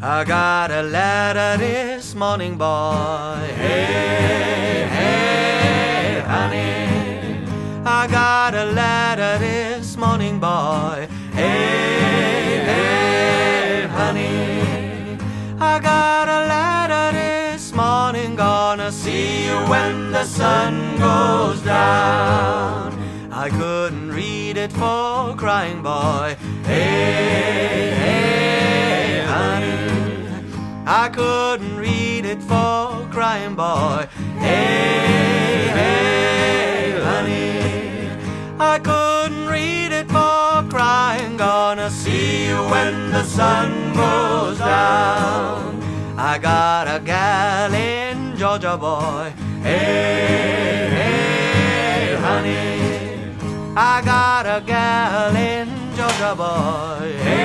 I got a letter this morning, boy. Hey, hey, honey. I got a letter this morning, boy. Hey, hey, honey. I got a letter this morning. Gonna see you when the sun goes down. I couldn't read it for crying, boy. Hey, hey, honey. I couldn't read it for crying, boy. Hey, hey, honey. I couldn't read it for crying. Gonna see you when the sun goes down. I got a gal in Georgia, boy. Hey, hey, honey. I got a gal in Georgia, boy. Hey,